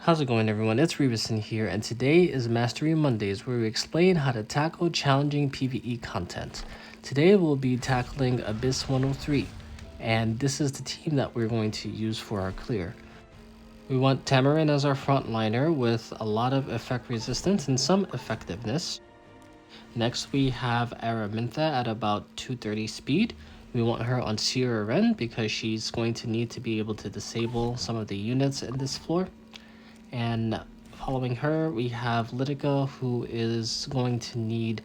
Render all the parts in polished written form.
How's it going, everyone? It's RerieSon here, and today is Mastery Mondays, where we explain how to tackle challenging PvE content. Today we'll be tackling Abyss 103, and this is the team that we're going to use for our clear. We want Tamarin as our frontliner with a lot of effect resistance and some effectiveness. Next we have Araminta at about 230 speed. We want her on Sierra Ren because she's going to need to be able to disable some of the units in this floor. And following her, we have Litica, who is going to need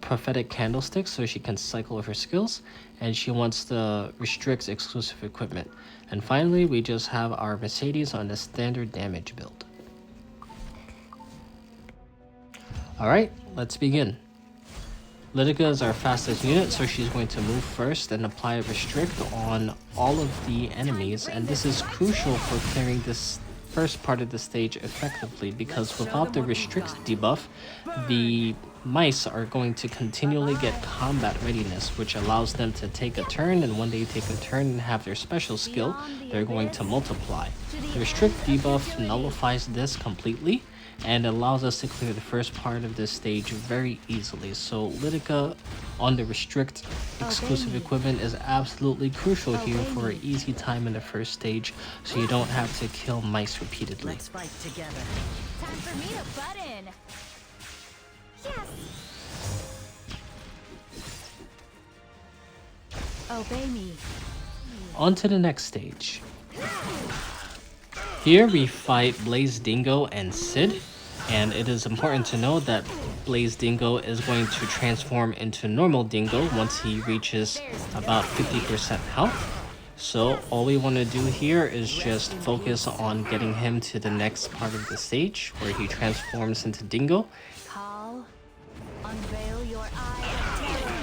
Prophetic Candlesticks so she can cycle her skills, and she wants to restrict exclusive equipment. And finally, we just have our Mercedes on the standard damage build. Alright, let's begin. Litica is our fastest unit, so she's going to move first and apply a restrict on all of the enemies, and this is crucial for clearing this first part of the stage effectively, because without the restrict debuff, the mice are going to continually get combat readiness, which allows them to take a turn, and when they take a turn and have their special skill, they're going to multiply. The restrict debuff nullifies this completely and allows us to clear the first part of this stage very easily. So Litica on the restrict exclusive equipment is absolutely crucial here for an easy time in the first stage, so you don't have to kill mice repeatedly. Let's fight together. Time for me to butt in. Yes. Obey me. On to the next stage. Here we fight Blaze Dingo and Sid, and it is important to note that Blaze Dingo is going to transform into normal Dingo once he reaches about 50% health. So all we want to do here is just focus on getting him to the next part of the stage where he transforms into Dingo. Call. Unveil your eye.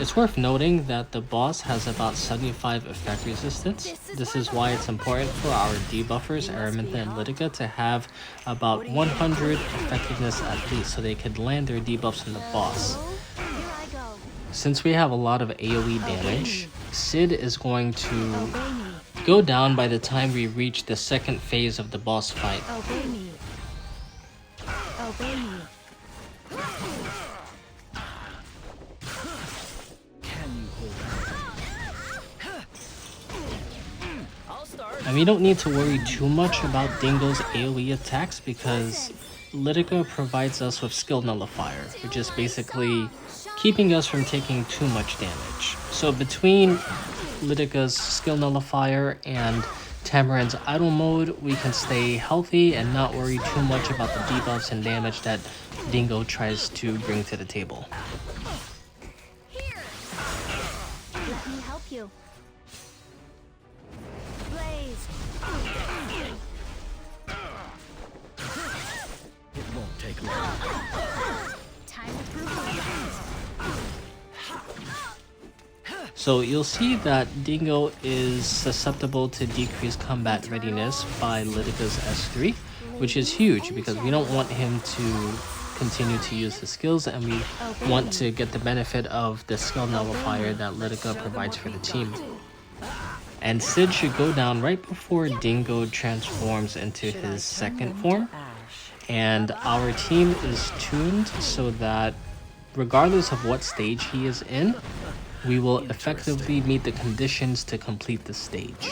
It's worth noting that the boss has about 75 effect resistance. This is why it's important for our debuffers, Araminta and Litica, to have about 100 effectiveness at least, so they could land their debuffs on the boss. Here I go. Since we have a lot of AoE damage, Sid is going to Obey me. go down by the time we reach the second phase of the boss fight. Obey me. Obey me. And we don't need to worry too much about Dingo's AoE attacks because Litica provides us with Skill Nullifier, which is basically keeping us from taking too much damage. So between Litica's Skill Nullifier and Tamarin's Idle Mode, we can stay healthy and not worry too much about the debuffs and damage that Dingo tries to bring to the table. Here. Let me help you. Blaze. It won't take long. Time to prove my point. So you'll see that Dingo is susceptible to decreased combat readiness by Litica's S3, which is huge because we don't want him to continue to use his skills, and we want to get the benefit of the skill nullifier that Litica provides for the team. And Sid should go down right before Dingo transforms into his second form, and our team is tuned so that regardless of what stage he is in, we will effectively meet the conditions to complete the stage.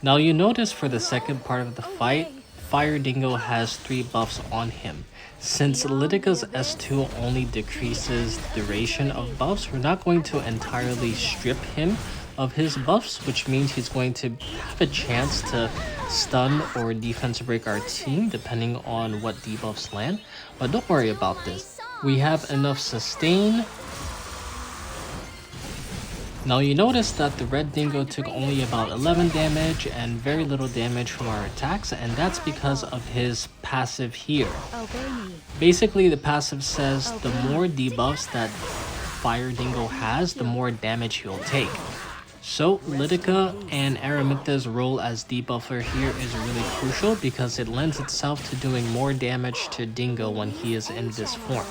Now you notice for the second part of the fight, Fire Dingo has 3 buffs on him. Since Litica's S2 only decreases the duration of buffs, we're not going to entirely strip him of his buffs, which means he's going to have a chance to stun or defense break our team depending on what debuffs land. But don't worry about this. We have enough sustain. Now you notice that the red Dingo took only about 11 damage and very little damage from our attacks, and that's because of his passive here. Obey me. Basically, the passive says the more debuffs that Fire Dingo has, the more damage he'll take. So Litica and Araminta's role as debuffer here is really crucial because it lends itself to doing more damage to Dingo when he is in this form.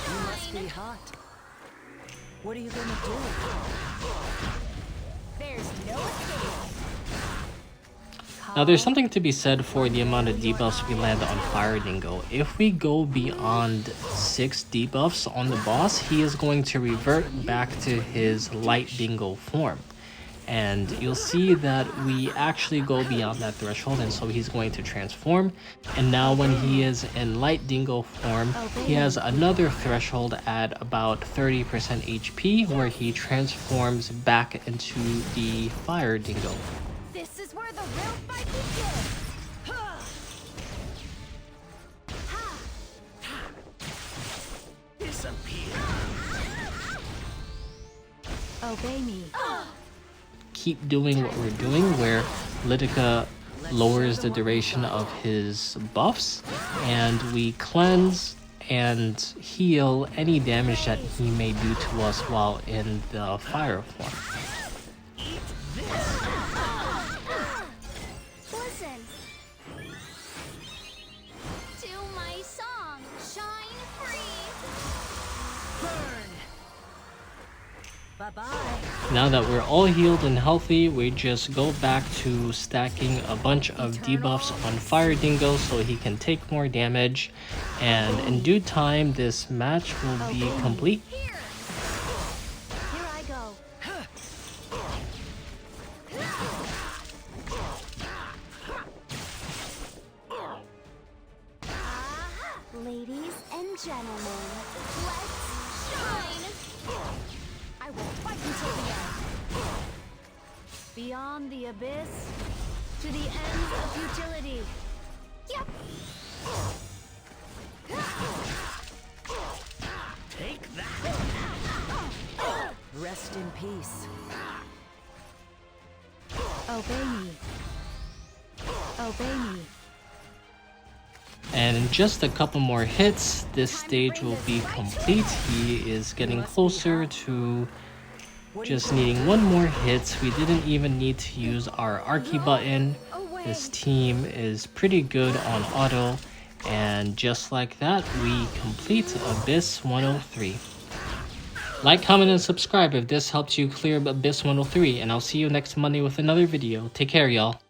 You must be hot. What are you gonna do? There's no escape. Now there's something to be said for the amount of debuffs we land on Fire Dingo. If we go beyond 6 debuffs on the boss, he is going to revert back to his Light Dingo form. And you'll see that we actually go beyond that threshold, and so he's going to transform. And now when he is in Light Dingo form, he has another threshold at about 30% HP where he transforms back into the Fire Dingo. This is where the real fight begins. Obey me. Keep doing what we're doing, where Litika lowers the duration of his buffs, and we cleanse and heal any damage that he may do to us while in the fire form. Listen to my song, Shine Free. Burn. Bye-bye. Now that we're all healed and healthy, we just go back to stacking a bunch of debuffs on Fire Dingo so he can take more damage, and in due time this match will be complete. Here I go. Ladies and gentlemen, let's shine. I will fight until the end. Beyond the abyss, to the ends of futility. Yep. Take that. Rest in peace. Obey me. Obey me. And in just a couple more hits, this stage will be complete. He is getting closer to just needing one more hit. We didn't even need to use our Archie button. This team is pretty good on auto. And just like that, we complete Abyss 103. Like, comment, and subscribe if this helps you clear Abyss 103. And I'll see you next Monday with another video. Take care, y'all.